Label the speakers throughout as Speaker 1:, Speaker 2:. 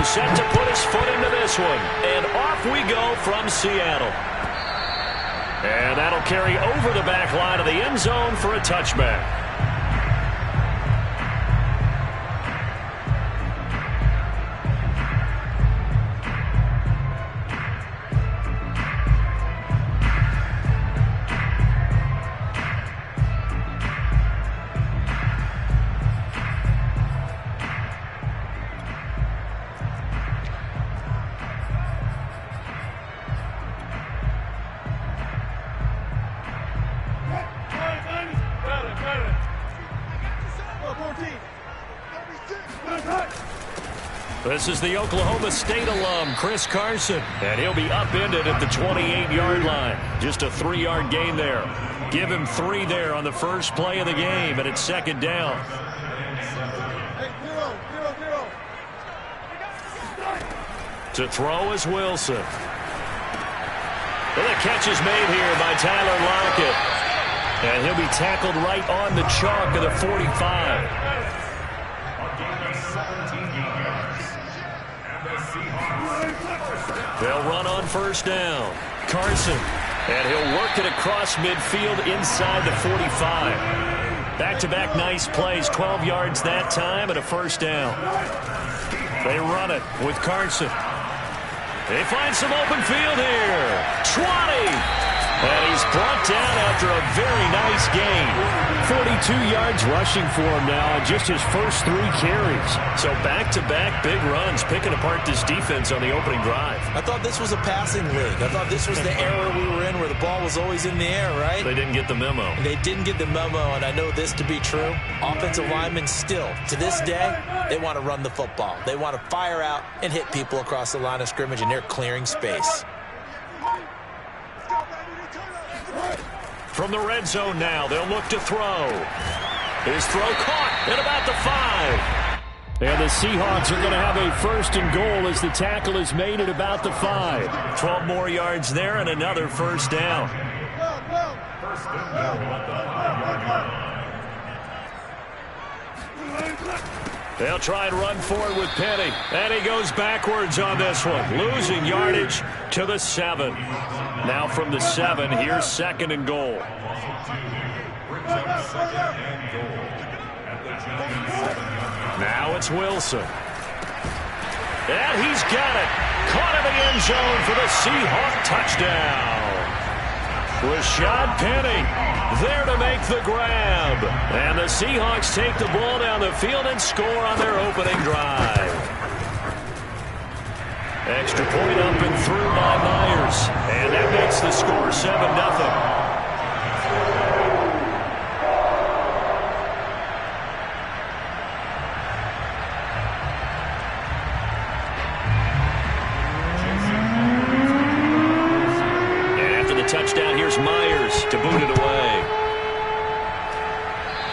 Speaker 1: set to put his foot into this one. And off we go from Seattle. And that'll carry over the back line of the end zone for a touchback. This is the Oklahoma State alum, Chris Carson, and he'll be upended at the 28-yard line. Just a 3-yard gain there. Give him 3 there on the first play of the game, and it's second down. To throw is Wilson. Well, the catch is made here by Tyler Lockett. And he'll be tackled right on the chalk of the 45. They'll run on first down. Carson. And he'll work it across midfield inside the 45. Back-to-back nice plays. 12 yards that time and a first down. They run it with Carson. They find some open field here. 20. And he's brought down after a very nice gain. 42 yards rushing for him now on just his first 3 carries. So back-to-back big runs, picking apart this defense on the opening drive.
Speaker 2: I thought this was a passing league. I thought this was the era we were in where the ball was always in the air, right?
Speaker 1: They didn't get the memo.
Speaker 2: They didn't get the memo, and I know this to be true. Offensive linemen still, to this day, they want to run the football. They want to fire out and hit people across the line of scrimmage, and they're clearing space.
Speaker 1: From the red zone now, they'll look to throw. His throw caught at about the 5. And the Seahawks are going to have a first and goal as the tackle is made at about the 5. 12 more yards there and another first down. They'll try and run forward with Penny. And he goes backwards on this one. Losing yardage to the 7. Now from the 7, here's second and goal. Now it's Wilson. And he's got it. Caught in the end zone for the Seahawk touchdown. Rashad Penny there to make the grab. And the Seahawks take the ball down the field and score on their opening drive. Extra point up and through by Myers. And that makes the score 7-0. Touchdown, here's Myers to boot it away.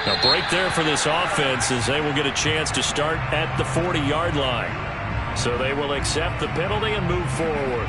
Speaker 1: A break there for this offense as they will get a chance to start at the 40-yard line. So they will accept the penalty and move forward.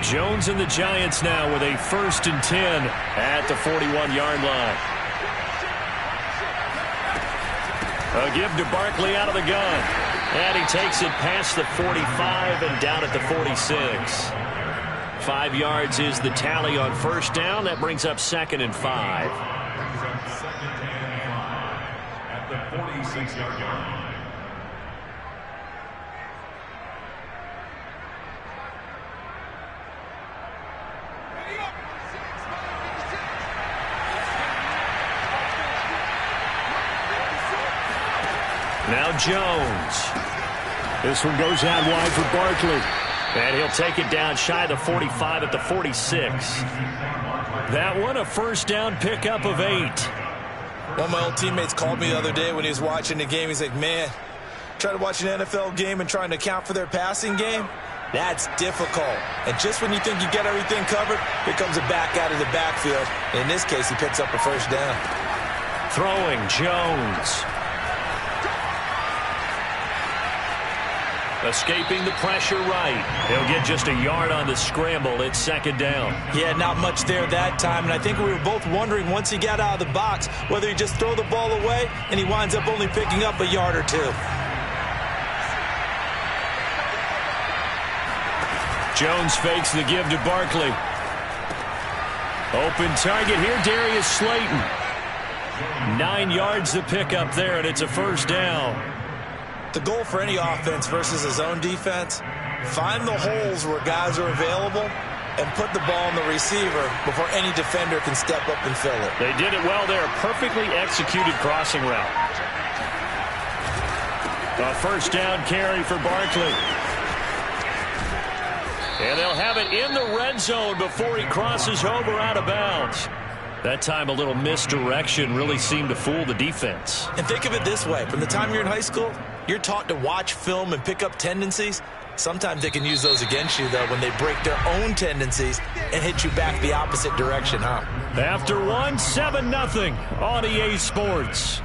Speaker 1: Jones and the Giants now with a 1st and 10 at the 41-yard line. A give to Barkley out of the gun. And he takes it past the 45 and down at the 46. 5 yards is the tally on first down. That brings up 2nd and 5. At the 46-yard line. Now Jones. This one goes out wide for Barkley. And he'll take it down shy of the 45 at the 46. That one a first down pickup of 8.
Speaker 2: One of my old teammates called me the other day when he was watching the game. He's like, man, trying to watch an NFL game and trying to account for their passing game. That's difficult. And just when you think you get everything covered, here comes a back out of the backfield. In this case, he picks up a first down.
Speaker 1: Throwing Jones. Escaping the pressure right. He'll get just a yard on the scramble. It's second down.
Speaker 2: Yeah, not much there that time. And I think we were both wondering once he got out of the box whether he just throw the ball away and he winds up only picking up a yard or two.
Speaker 1: Jones fakes the give to Barkley. Open target here, Darius Slayton. 9 yards to pick up there, and it's a first down.
Speaker 2: The goal for any offense versus his own defense, find the holes where guys are available and put the ball on the receiver before any defender can step up and fill it.
Speaker 1: They did it well there. Perfectly executed crossing route. A first down carry for Barkley. And they'll have it in the red zone before he crosses over out of bounds. That time a little misdirection really seemed to fool the defense.
Speaker 2: And think of it this way. From the time you're in high school, you're taught to watch film and pick up tendencies. Sometimes they can use those against you, though, when they break their own tendencies and hit you back the opposite direction, huh?
Speaker 1: After one, 7-0 on EA Sports.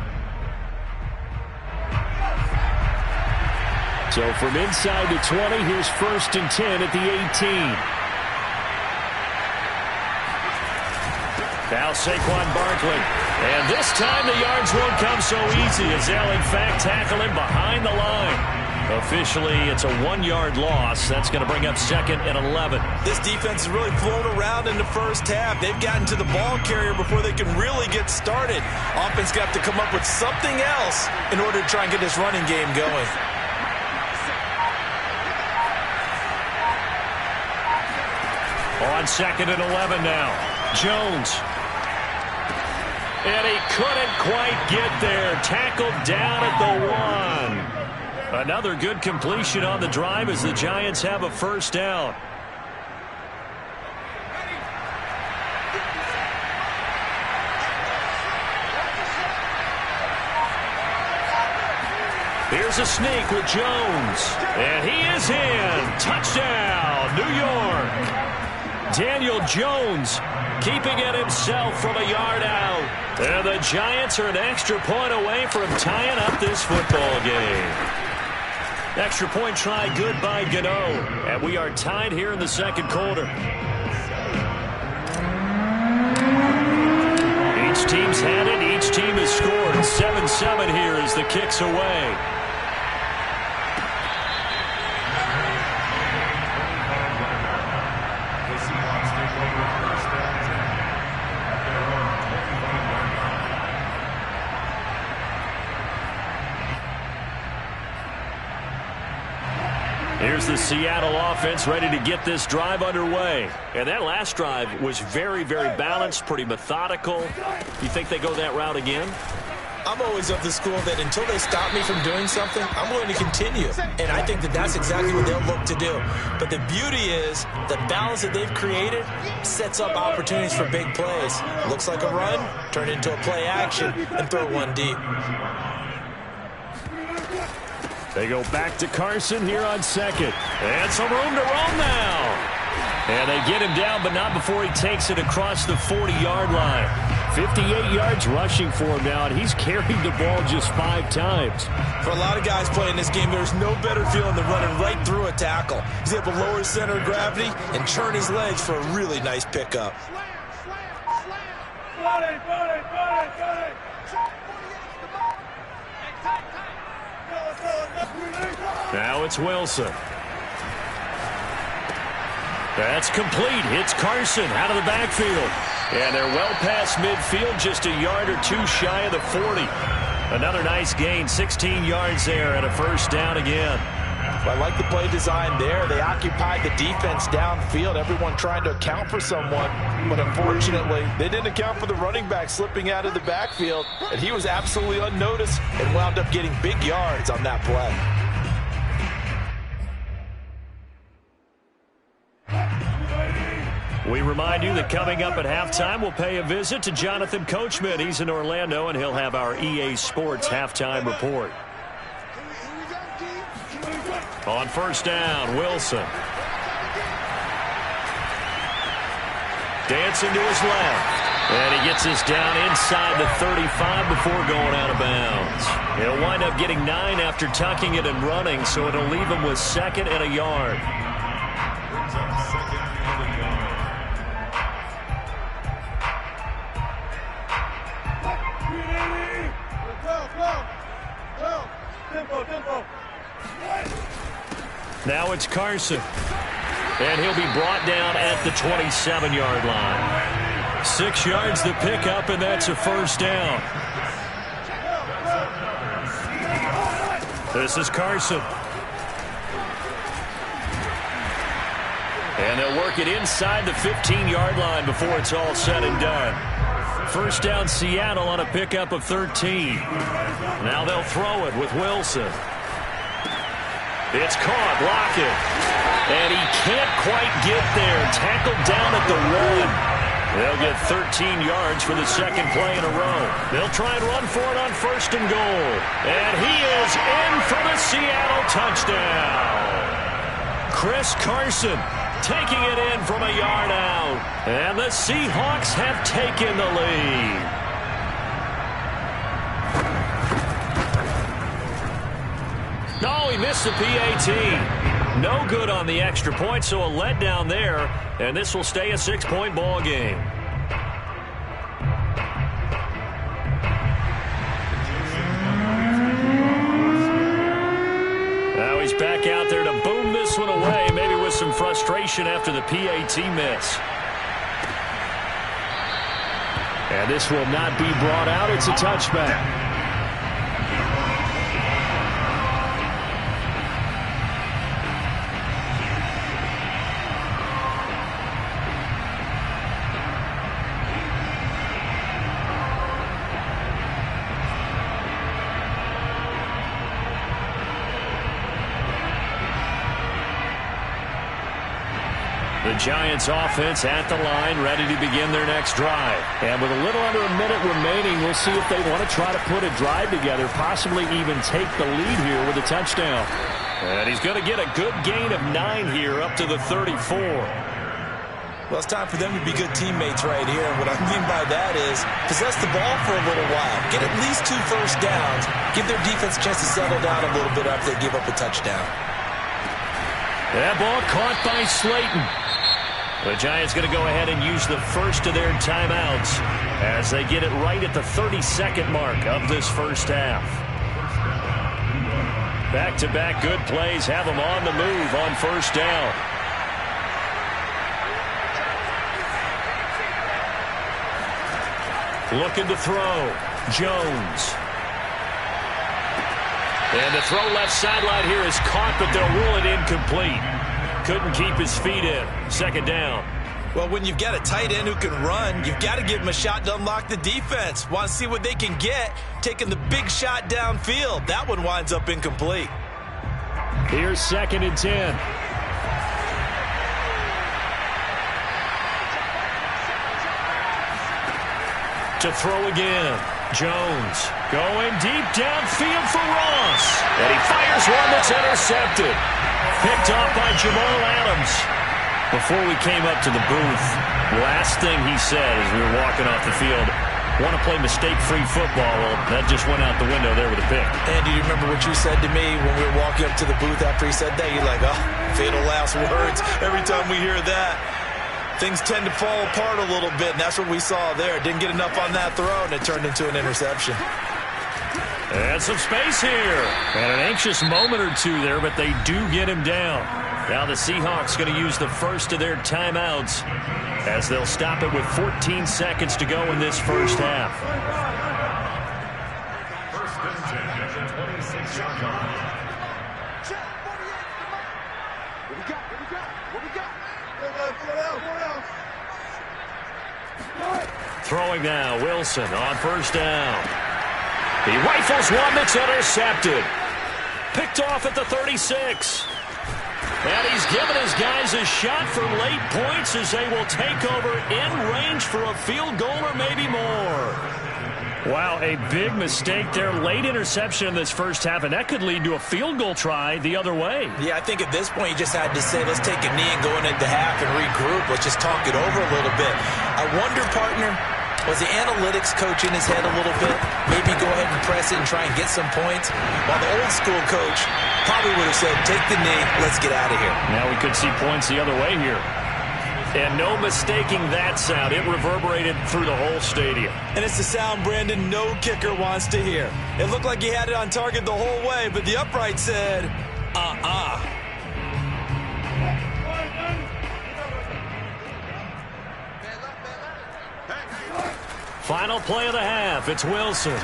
Speaker 1: So from inside the 20, here's 1st and 10 at the 18. Now Saquon Barkley. And this time the yards won't come so easy as they'll in fact tackle him behind the line. Officially, it's a 1-yard loss. That's going to bring up 2nd and 11.
Speaker 2: This defense has really flown around in the first half. They've gotten to the ball carrier before they can really get started. Offense got to come up with something else in order to try and get this running game going.
Speaker 1: On 2nd and 11 now. Jones. And he couldn't quite get there. Tackled down at the 1. Another good completion on the drive as the Giants have a first down. Here's a sneak with Jones. And he is in. Touchdown, New York. Daniel Jones keeping it himself from a yard out. And the Giants are an extra point away from tying up this football game. Extra point try good by GUnit. And we are tied here in the second quarter. Each team's had it. Each team has scored. 7-7 here as the kick's away. Here's the Seattle offense ready to get this drive underway. And that last drive was very, very balanced, pretty methodical. You think they go that route again?
Speaker 2: I'm always of the school that until they stop me from doing something, I'm going to continue. And I think that that's exactly what they'll look to do. But the beauty is the balance that they've created sets up opportunities for big plays. Looks like a run, turn into a play action, and throw one deep.
Speaker 1: They go back to Carson here on 2nd. And some room to roam now. And they get him down, but not before he takes it across the 40-yard line. 58 yards rushing for him now, and he's carried the ball just 5 times.
Speaker 2: For a lot of guys playing this game, there's no better feeling than running right through a tackle. He's able to lower his center of gravity and turn his legs for a really nice pickup.
Speaker 1: Now it's Wilson. That's complete. Hits Carson out of the backfield. And they're well past midfield, just a yard or two shy of the 40. Another nice gain, 16 yards there and a first down again.
Speaker 2: Well, I like the play design there. They occupied the defense downfield, everyone trying to account for someone. But unfortunately, they didn't account for the running back slipping out of the backfield. And he was absolutely unnoticed and wound up getting big yards on that play.
Speaker 1: We remind you that coming up at halftime, we'll pay a visit to Jonathan Coachman. He's in Orlando, and he'll have our EA Sports halftime report. On first down, Wilson. Dancing to his left. And he gets this down inside the 35 before going out of bounds. He'll wind up getting 9 after tucking it and running, so it'll leave him with 2nd and a yard. Now it's Carson. And he'll be brought down at the 27-yard line. 6 yards the pickup, and that's a first down. This is Carson. And they'll work it inside the 15-yard line before it's all said and done. First down, Seattle on a pickup of 13. Now they'll throw it with Wilson. It's caught, Lockett. And he can't quite get there. Tackled down at the 1. They'll get 13 yards for the 2nd play in a row. They'll try and run for it on 1st and goal. And he is in for the Seattle touchdown. Chris Carson taking it in from a yard out. And the Seahawks have taken the lead. No, he missed the PAT. No good on the extra point, so a letdown there, and this will stay a 6-point ball game. Now he's back out there to boom this one away, maybe with some frustration after the PAT miss. And this will not be brought out. It's a touchback. The Giants offense at the line, ready to begin their next drive. And with a little under a minute remaining, we'll see if they want to try to put a drive together, possibly even take the lead here with a touchdown. And he's going to get a good gain of 9 here up to the 34.
Speaker 2: Well, it's time for them to be good teammates right here. And what I mean by that is possess the ball for a little while. Get at least 2 first downs. Give their defense a chance to settle down a little bit after they give up a touchdown.
Speaker 1: That ball caught by Slayton. The Giants going to go ahead and use the first of their timeouts as they get it right at the 32nd mark of this first half. Back-to-back good plays have them on the move on first down. Looking to throw. Jones. And the throw left sideline here is caught, but they'll rule it incomplete. Couldn't keep his feet in. 2nd down.
Speaker 2: Well, when you've got a tight end who can run, you've got to give him a shot to unlock the defense. Want to see what they can get, taking the big shot downfield. That one winds up incomplete.
Speaker 1: Here's 2nd and 10. To throw again. Jones going deep downfield for Ross. And he fires one that's intercepted. Picked off by Jamal Adams. Before we came up to the booth, last thing he said as we were walking off the field, want to play mistake-free football. Well, that just went out the window there with a pick.
Speaker 2: And do you remember what you said to me when we were walking up to the booth after he said that? You're like, oh, fatal last words. Every time we hear that, things tend to fall apart a little bit, and that's what we saw there. Didn't get enough on that throw, and it turned into an interception.
Speaker 1: And some space here. And an anxious moment or two there, but they do get him down. Now the Seahawks going to use the first of their timeouts as they'll stop it with 14 seconds to go in this first half. Throwing now, Wilson on first down. He rifles one that's intercepted. Picked off at the 36. And he's given his guys a shot for late points as they will take over in range for a field goal or maybe more. Wow, a big mistake there. Late interception in this first half, and that could lead to a field goal try the other way.
Speaker 2: Yeah, I think at this point you just had to say, let's take a knee and go into half and regroup. Let's just talk it over a little bit. I wonder, partner, was the analytics coach in his head a little bit? Maybe go ahead and press it and try and get some points? While the old school coach probably would have said, take the knee, let's get out of here.
Speaker 1: Now we could see points the other way here. And no mistaking that sound. It reverberated through the whole stadium.
Speaker 2: And it's the sound, Brandon, no kicker wants to hear. It looked like he had it on target the whole way, but the upright said,
Speaker 1: Final play of the half. It's Wilson.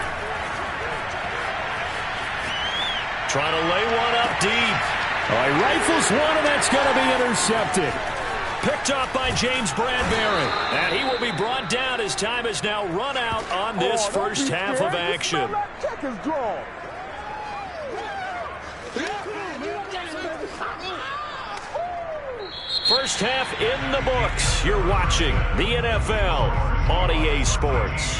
Speaker 1: Trying to lay one up deep. Oh, he rifles one, and that's going to be intercepted. Picked off by James Bradbury. And he will be brought down as time has now run out on this first half of action. First half in the books. You're watching the NFL on EA Sports.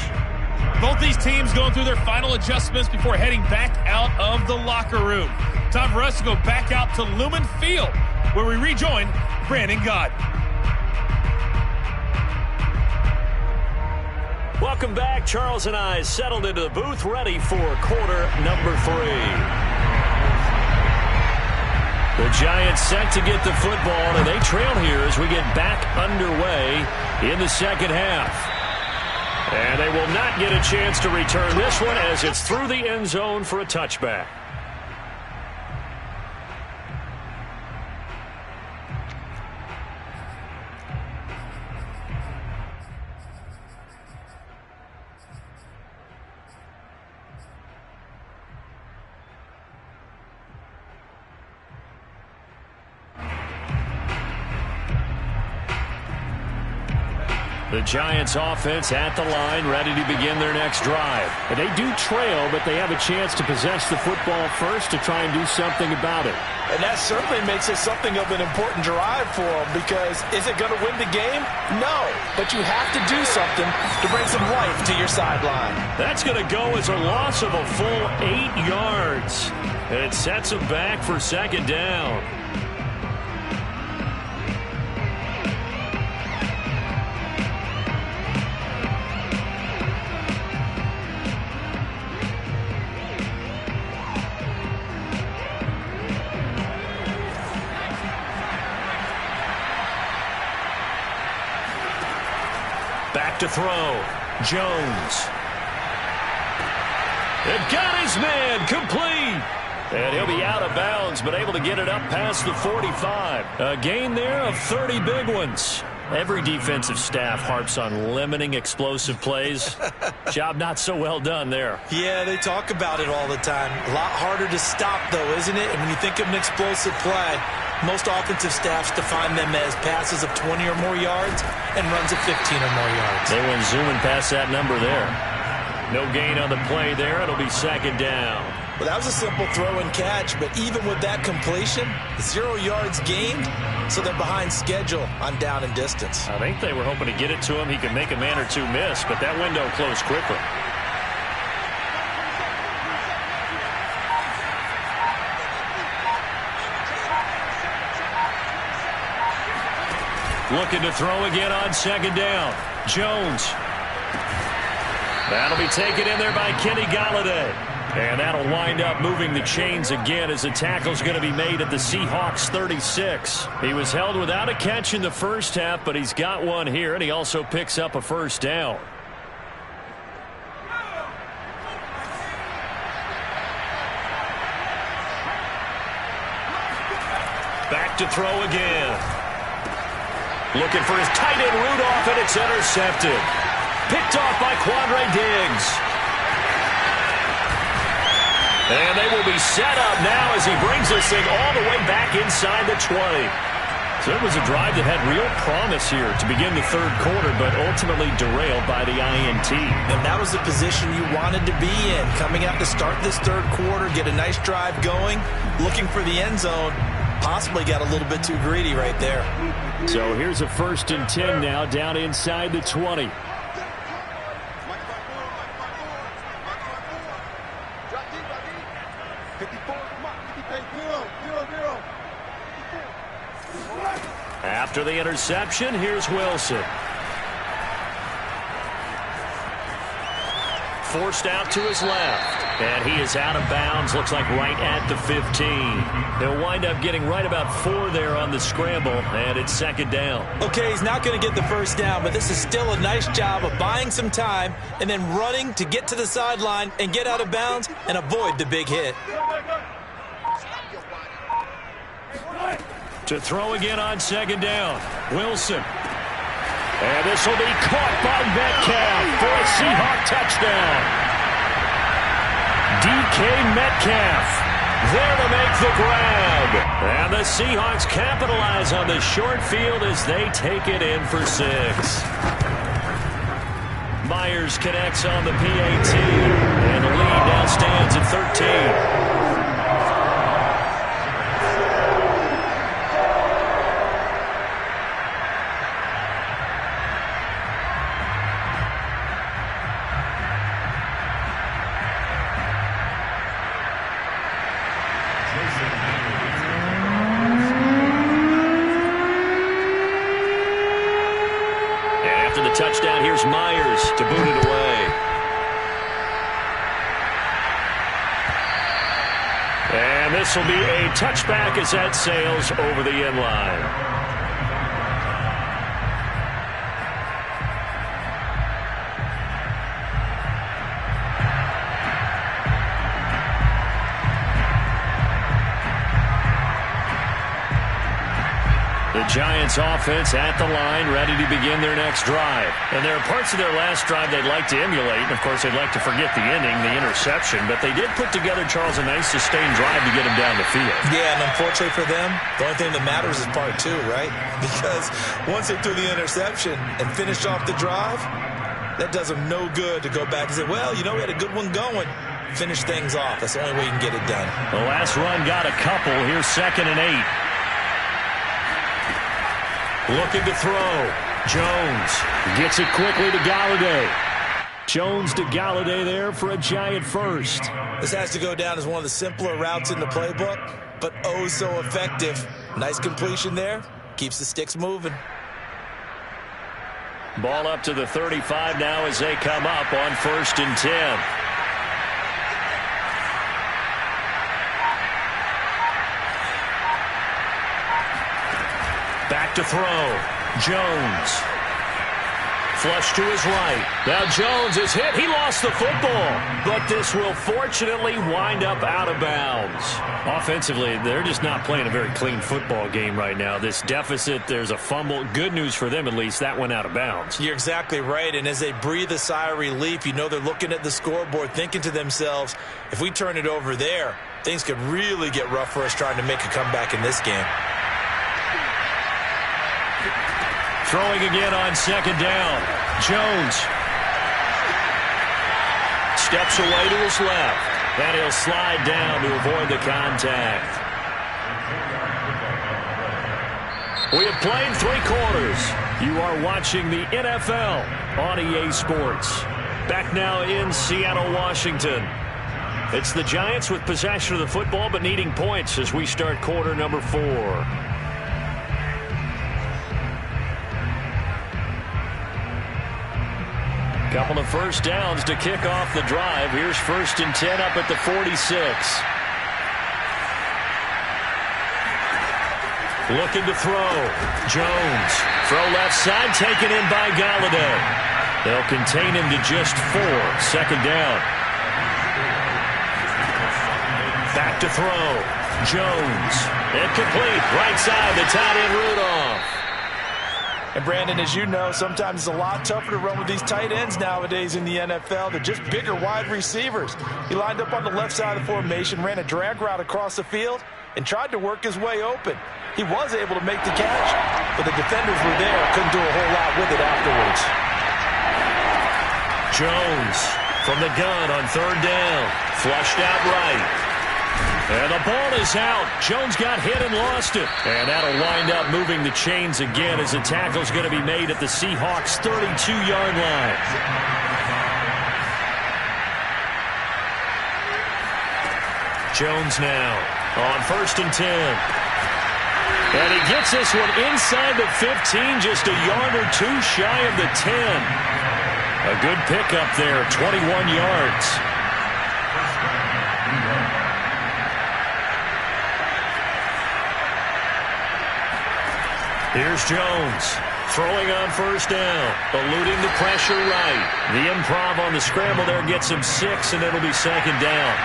Speaker 3: Both these teams going through their final adjustments before heading back out of the locker room. Time for us to go back out to Lumen Field, where we rejoin Brandon Gott.
Speaker 1: Welcome back. Charles and I settled into the booth, ready for quarter number 3. The Giants set to get the football, and they trail here as we get back underway in the second half. And they will not get a chance to return this one as it's through the end zone for a touchback. The Giants offense at the line, ready to begin their next drive. And they do trail, but they have a chance to possess the football first to try and do something about it.
Speaker 2: And that certainly makes it something of an important drive for them, because is it going to win the game? No, but you have to do something to bring some life to your sideline.
Speaker 1: That's going to go as a loss of a full 8 yards. And it sets them back for second down. Back to throw. Jones. It got his man complete. And he'll be out of bounds, but able to get it up past the 45. A gain there of 30 big ones. Every defensive staff harps on limiting explosive plays. Job not so well done there.
Speaker 2: Yeah, they talk about it all the time. A lot harder to stop, though, isn't it? And when you think of an explosive play, most offensive staffs define them as passes of 20 or more yards and runs of 15 or more yards.
Speaker 1: They went zooming past that number there. No gain on the play there. It'll be second down.
Speaker 2: Well, that was a simple throw and catch, but even with that completion, 0 yards gained, so they're behind schedule on down and distance.
Speaker 1: I think they were hoping to get it to him. He could make a man or two miss, but that window closed quickly. Looking to throw again on second down. Jones. That'll be taken in there by Kenny Golladay. And that'll wind up moving the chains again as the tackle's going to be made at the Seahawks 36. He was held without a catch in the first half, but he's got one here, and he also picks up a first down. Back to throw again. Looking for his tight end Rudolph, and it's intercepted. Picked off by Quandre Diggs. And they will be set up now as he brings this thing all the way back inside the 20. So it was a drive that had real promise here to begin the third quarter, but ultimately derailed by the INT.
Speaker 2: And that was the position you wanted to be in. Coming out to start this third quarter, get a nice drive going, looking for the end zone. Possibly got a little bit too greedy right there.
Speaker 1: So here's a 1st and 10 now down inside the 20. After the interception, here's Wilson. Forced out to his left. And he is out of bounds, looks like right at the 15. He'll wind up getting right about 4 there on the scramble, and it's second down.
Speaker 2: Okay, he's not going to get the first down, but this is still a nice job of buying some time and then running to get to the sideline and get out of bounds and avoid the big hit.
Speaker 1: To throw again on second down, Wilson. And this will be caught by Metcalf for a Seahawk touchdown. DK Metcalf there to make the grab. And the Seahawks capitalize on the short field as they take it in for 6. Myers connects on the PAT. And the lead now stands at 13. Touchdown, here's Myers to boot it away. And this will be a touchback as that sails over the end line. The Giants offense at the line, ready to begin their next drive. And there are parts of their last drive they'd like to emulate. And, of course, they'd like to forget the ending, the interception. But they did put together, Charles, a nice sustained drive to get them down the field.
Speaker 2: Yeah, and unfortunately for them, the only thing that matters is part 2, right? Because once they threw the interception and finished off the drive, that does them no good to go back and say, well, you know, we had a good one going. Finish things off. That's the only way you can get it done.
Speaker 1: The last run got a couple. Here's 2nd and 8. Looking to throw. Jones gets it quickly to Galladay. Jones to Galladay there for a Giant first.
Speaker 2: This has to go down as one of the simpler routes in the playbook, but oh so effective. Nice completion there. Keeps the sticks moving.
Speaker 1: Ball up to the 35 now as they come up on 1st and 10. Back to throw. Jones. Flush to his right. Now Jones is hit. He lost the football. But this will fortunately wind up out of bounds. Offensively, they're just not playing a very clean football game right now. This deficit, there's a fumble. Good news for them, at least. That went out of bounds.
Speaker 2: You're exactly right. And as they breathe a sigh of relief, you know they're looking at the scoreboard, thinking to themselves, if we turn it over there, things could really get rough for us trying to make a comeback in this game.
Speaker 1: Throwing again on 2nd down. Jones steps away to his left. And he'll slide down to avoid the contact. We have played 3 quarters. You are watching the NFL on EA Sports. Back now in Seattle, Washington. It's the Giants with possession of the football but needing points as we start quarter number 4. Couple of first downs to kick off the drive. Here's 1st and 10 up at the 46. Looking to throw. Jones. Throw left side, taken in by Galladay. They'll contain him to just 4. 2nd down. Back to throw. Jones. Incomplete. Right side, the tight end Rudolph.
Speaker 2: And, Brandon, as you know, sometimes it's a lot tougher to run with these tight ends nowadays in the NFL. They're just bigger wide receivers. He lined up on the left side of the formation, ran a drag route across the field, and tried to work his way open. He was able to make the catch, but the defenders were there. Couldn't do a whole lot with it afterwards.
Speaker 1: Jones from the gun on 3rd down. Flushed out right. And the ball is out. Jones got hit and lost it. And that'll wind up moving the chains again as the tackle's going to be made at the Seahawks' 32-yard line. Jones now on 1st and 10. And he gets this one inside the 15, just a yard or two shy of the 10. A good pickup there, 21 yards. Here's Jones, throwing on first down, eluding the pressure right. The improv on the scramble there gets him 6, and it'll be second down.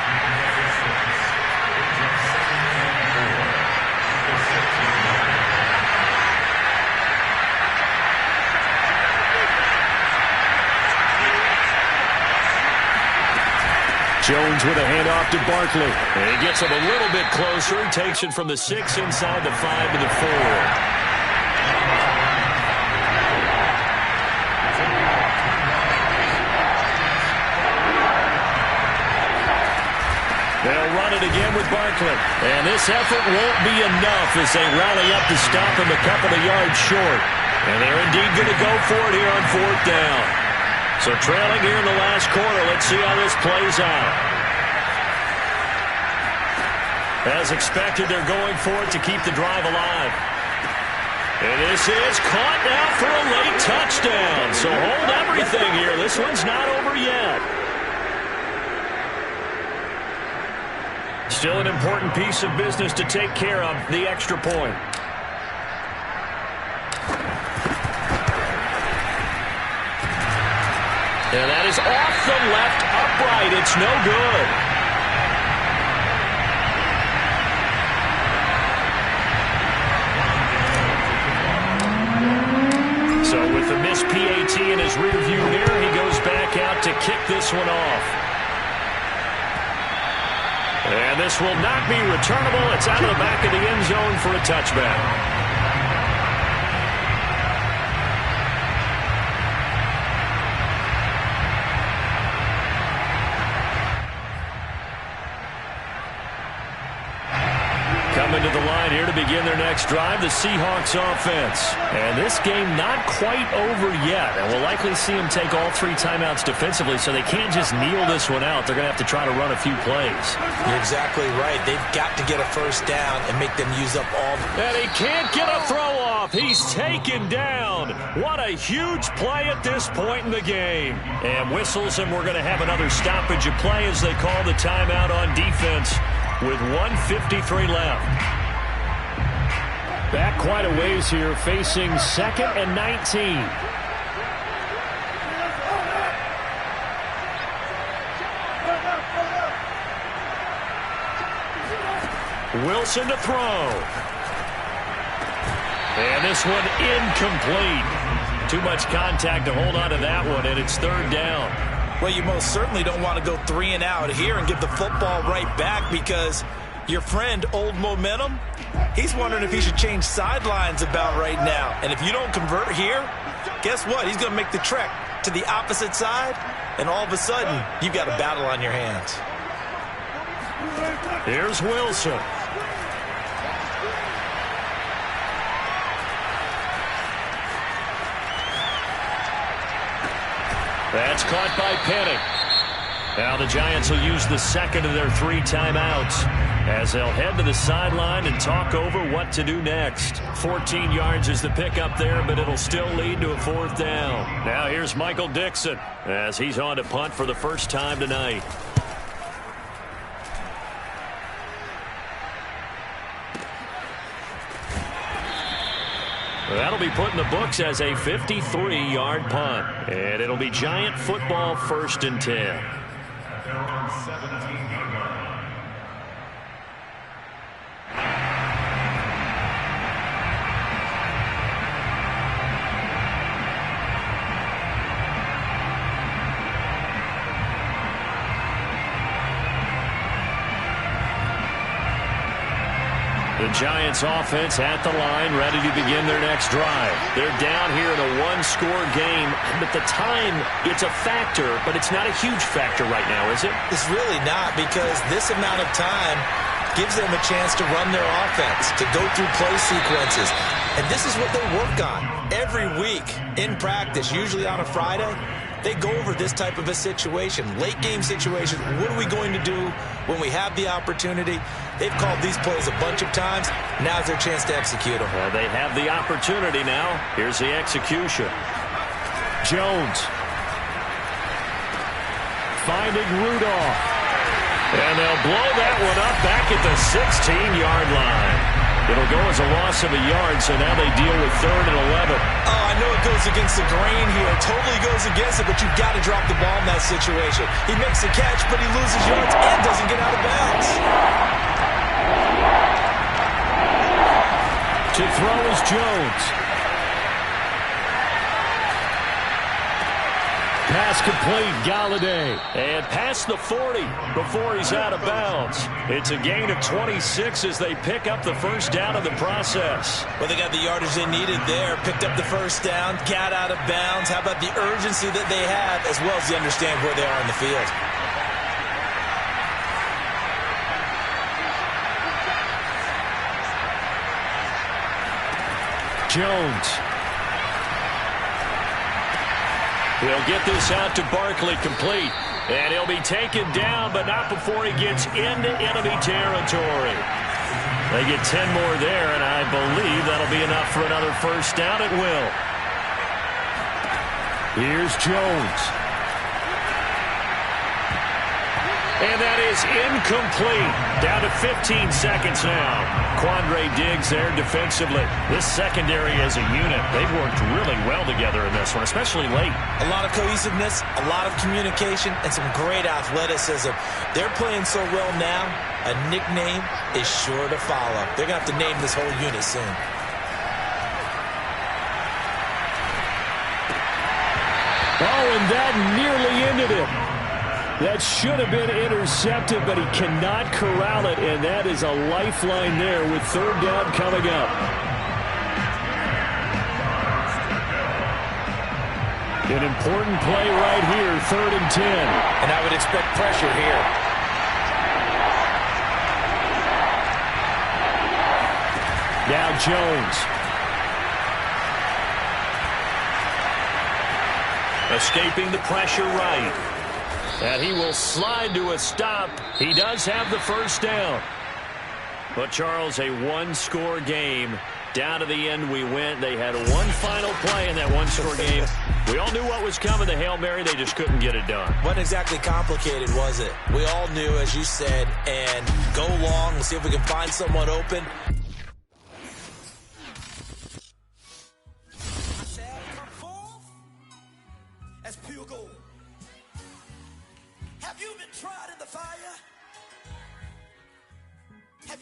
Speaker 1: Jones with a handoff to Barkley. And he gets him a little bit closer. He takes it from the 6 inside the 5 to the 4. They'll run it again with Barkley. And this effort won't be enough as they rally up to stop him a couple of yards short. And they're indeed going to go for it here on 4th down. So trailing here in the last quarter, let's see how this plays out. As expected, they're going for it to keep the drive alive. And this is caught now for a late touchdown. So hold everything here. This one's not over yet. Still an important piece of business to take care of, the extra point. And that is off the left upright. It's no good. So with the missed PAT in his rearview mirror, he goes back out to kick this one off. And this will not be returnable. It's out of the back of the end zone for a touchback. Coming to the line here to begin their next drive, the Seahawks offense. And this game not quite over yet. And we'll likely see them take all 3 timeouts defensively, so they can't just kneel this one out. They're going to have to try to run a few plays.
Speaker 2: You're exactly right. They've got to get a first down and make them use up all.
Speaker 1: And he can't get a throw off. He's taken down. What a huge play at this point in the game. And whistles, and we're going to have another stoppage of play as they call the timeout on defense with 1:53 left. Back quite a ways here, facing 2nd and 19. Wilson to throw. And this one incomplete. Too much contact to hold on to that one, and it's 3rd down.
Speaker 2: Well, you most certainly don't want to go 3 and out here and give the football right back, because your friend, Old Momentum, he's wondering if he should change sidelines about right now. And if you don't convert here, guess what? He's going to make the trek to the opposite side, and all of a sudden, you've got a battle on your hands.
Speaker 1: Here's Wilson. That's caught by Penny. Now the Giants will use the 2nd of their 3 timeouts as they'll head to the sideline and talk over what to do next. 14 yards is the pickup there, but it'll still lead to a 4th down. Now here's Michael Dixon as he's on to punt for the first time tonight. That'll be put in the books as a 53-yard punt. And it'll be Giant football, 1st and 10. The Giants offense at the line, ready to begin their next drive. They're down here in a 1-score game, but the time, it's a factor, but it's not a huge factor right now, is it?
Speaker 2: It's really not, because this amount of time gives them a chance to run their offense, to go through play sequences. And this is what they work on every week in practice, usually on a Friday. they go over this type of a situation, late game situation. What are we going to do when we have the opportunity? They've called these plays a bunch of times. Now's their chance to execute them.
Speaker 1: Well, they have the opportunity now. Here's the execution. Jones finding Rudolph. And they'll blow that one up back at the 16-yard line. It'll go as a loss of a yard, so now they deal with 3rd and 11.
Speaker 2: Oh, I know it goes against the grain here. It totally goes against it, but you've got to drop the ball in that situation. He makes a catch, but he loses yards and doesn't get out of bounds.
Speaker 1: To throw is Jones. Pass complete, Galladay. And past the 40 before he's out of bounds. It's a gain of 26 as they pick up the first down in the process.
Speaker 2: Well, they got the yardage they needed there, picked up the first down, got out of bounds. How about the urgency that they have, as well as they understand where they are in the field?
Speaker 1: Jones. He'll get this out to Barkley complete. And he'll be taken down, but not before he gets into enemy territory. They get 10 more there, and I believe that'll be enough for another first down. It will. Here's Jones. And that is incomplete. Down to 15 seconds now. Quandre Diggs there defensively. This secondary as a unit, they've worked really well together in this one, especially late.
Speaker 2: A lot of cohesiveness, a lot of communication, and some great athleticism. They're playing so well now, a nickname is sure to follow. They're going to have to name this whole unit soon.
Speaker 1: Oh, and that nearly ended it. That should have been intercepted, but he cannot corral it, and that is a lifeline there with 3rd down coming up. An important play right here, 3rd and 10.
Speaker 2: And I would expect pressure here.
Speaker 1: Now Jones. Escaping the pressure right. And he will slide to a stop. He does have the first down. But, Charles, a one-score game. Down to the end we went. They had one final play in that one-score game. We all knew what was coming, the Hail Mary. They just couldn't get it done.
Speaker 2: Wasn't exactly complicated, was it? We all knew, as you said, and go long and see if we can find someone open.
Speaker 4: As pure gold. Have you been tried in the fire?